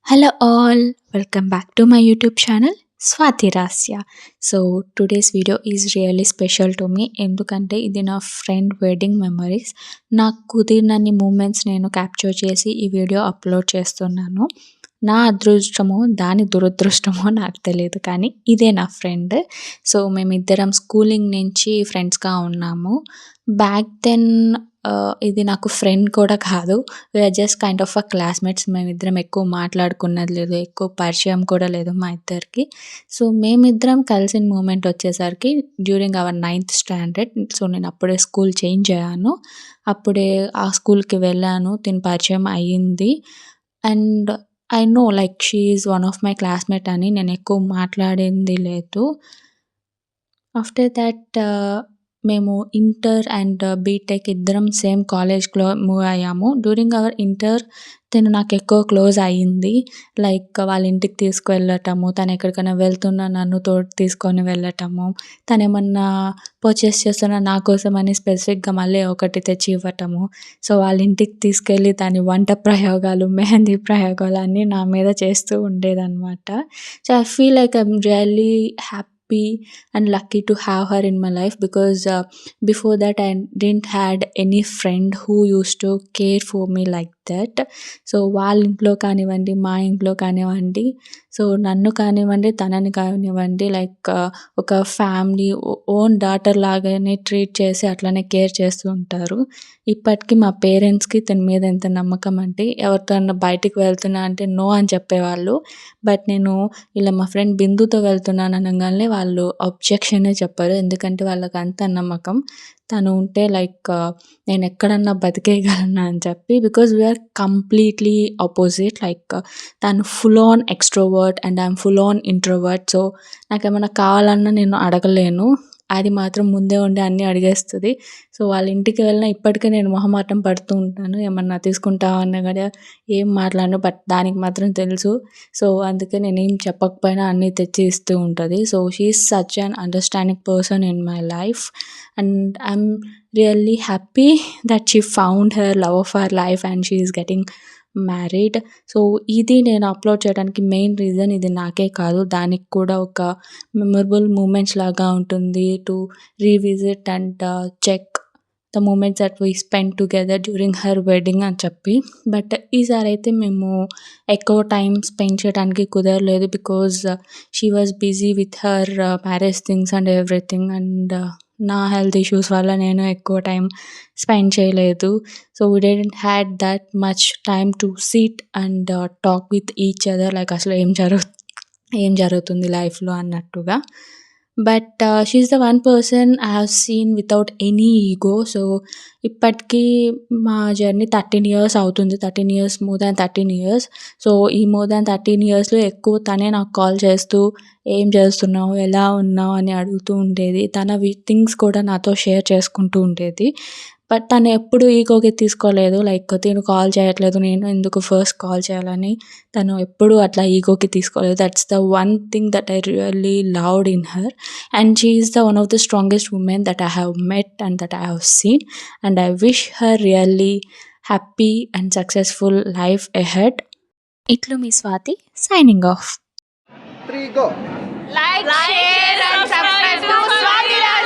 Hello all, welcome back to my YouTube channel Swati Rasya. So today's video is really special to me ఎందుకంటే ఇది నా friend wedding memories. నాకు కుదిరినన్ని moments నేను capture చేసి ఈ video upload చేస్తున్నాను. నా అదృష్టమో దాని దురదృష్టమో నాకు తెలియదు కానీ ఇదే నా ఫ్రెండ్. సో మేమిద్దరం స్కూలింగ్ నుంచి ఫ్రెండ్స్‌గా ఉన్నాము. బ్యాక్ దెన్ ఇది నాకు ఫ్రెండ్ కూడా కాదు. We're just kind of classmates. మేమిద్దరం ఎక్కువ మాట్లాడుకున్నది లేదు. ఎక్కువ పరిచయం కూడా లేదు మా ఇద్దరికి. సో మేమిద్దరం కలిసిన మూమెంట్ వచ్చేసరికి during hour 9th standard. So నేను అప్పుడే స్కూల్ చేంజ్ అయ్యాను. అప్పుడే ఆ స్కూల్‌కి వెళ్ళాను. తిను పరిచయం అయ్యింది. And I know like she is one of my classmate అని నేను ఎక్కువ మాట్లాడింది లేదు. ఆఫ్టర్ దట్ మేము ఇంటర్ అండ్ బీటెక్ ఇద్దరం సేమ్ కాలేజ్‌లో మూవ్ అయ్యాము. డ్యూరింగ్ అవర్ ఇంటర్ తను నాకు ఎక్కువ క్లోజ్ అయ్యింది. లైక్ వాళ్ళ ఇంటికి తీసుకువెళ్ళటము, తను ఎక్కడికైనా వెళ్తున్నా నన్ను తోడు తీసుకొని వెళ్ళటము, తనేమన్నా పర్చేస్ చేస్తున్నా నా కోసమని స్పెసిఫిక్‌గా మళ్ళీ ఒకటి తెచ్చి ఇవ్వటము. సో వాళ్ళ ఇంటికి తీసుకెళ్ళి దాని వంట ప్రయోగాలు, మెహందీ ప్రయోగాలు అన్నీ నా మీద చేస్తూ ఉండేదనమాట. So I feel like I'm really happy and lucky to have her in my life because before that I didn't had any friend who used to care for me like that. So వాళ్ళ ఇంట్లో కానివ్వండి, మా ఇంట్లో కానివ్వండి, so నన్ను కానివ్వండి, తనని కానివ్వండి లైక్ ఒక ఫ్యామిలీ ఓన్ డాటర్ లాగానే ట్రీట్ చేసి అట్లనే కేర్ చేస్తూ ఉంటారు. ఇప్పటికి మా పేరెంట్స్‌కి తన మీద ఎంత నమ్మకం అంటే ఎవరితోన్నా బయటికి వెళ్తున్నా అంటే నో అని చెప్పేవాళ్ళు. బట్ నేను ఇలా మా ఫ్రెండ్ బిందుతో వెళ్తున్నాను అనంగానే వాళ్ళు అబ్జెక్షనే చెప్పరు. ఎందుకంటే వాళ్ళకి అంత నమ్మకం. తను ఉంటే లైక్ నేను ఎక్కడన్నా బతికేయగలను అని చెప్పి. Because we're completely opposite. Like తను full on extrovert and I'm full on introvert. So నాకేమన్నా కావాలన్నా నేను అడగలేను. అది మాత్రం ముందే ఉండి అన్నీ అడిగేస్తది. సో వాళ్ళ ఇంటికి వెళ్ళినా ఇప్పటికే నేను మొహమాటం పడుతూ ఉంటాను. ఏమన్నా తీసుకుంటావా అన్నా కూడా ఏం మాట్లాడను. బట్ దానికి మాత్రం తెలుసు. సో అందుకే నేనేం చెప్పకపోయినా అన్నీ తెచ్చి ఇస్తూ ఉంటది. So she is such an understanding person in my life and I'm really happy that she found her love of her life and she is getting married. So ఇది నేను అప్లోడ్ చేయడానికి మెయిన్ రీజన్ ఇది నాకే కాదు, దానికి కూడా ఒక memorable moments లాగా ఉంటుంది. To revisit and check the moments that we spend together during her wedding అని చెప్పి. బట్ ఈసారి అయితే మేము ఎక్కువ టైం స్పెండ్ చేయడానికి కుదరలేదు. Because she was busy with her marriage things and everything. And నా హెల్త్ ఇష్యూస్ వల్ల నేను ఎక్కువ టైం స్పెండ్ చేయలేదు. So we didn't had that much time to SIT and talk with each other like అసలు ఏం జరుగుతుంది లైఫ్‌లో అన్నట్టుగా. But she is the one person I have seen without any ego. So ఇప్పటికీ మా జర్నీ 13 ఇయర్స్ అవుతుంది. 13 years, more than 13 years. So ఈ more than 13 ఇయర్స్‌లో ఎక్కువ తనే నాకు కాల్ చేస్తూ ఏం చేస్తున్నావు, ఎలా ఉన్నావు అని అడుగుతూ ఉండేది. తన థింగ్స్ కూడా నాతో షేర్ చేసుకుంటూ ఉండేది. బట్ తను ఎప్పుడు ఈగోకి తీసుకోలేదు. లైక్ తిను కాల్ చేయట్లేదు, నేను ఎందుకు ఫస్ట్ కాల్ చేయాలని తను ఎప్పుడూ అట్లా ఈగోకి తీసుకోలేదు. That's the one thing that I really loved in her. And she is the one of the strongest women that I have met and that I have seen. And I wish her really happy and successful life ahead. ఇట్లు మీ Swathi signing off. Like, share and subscribe to Swati Rasya.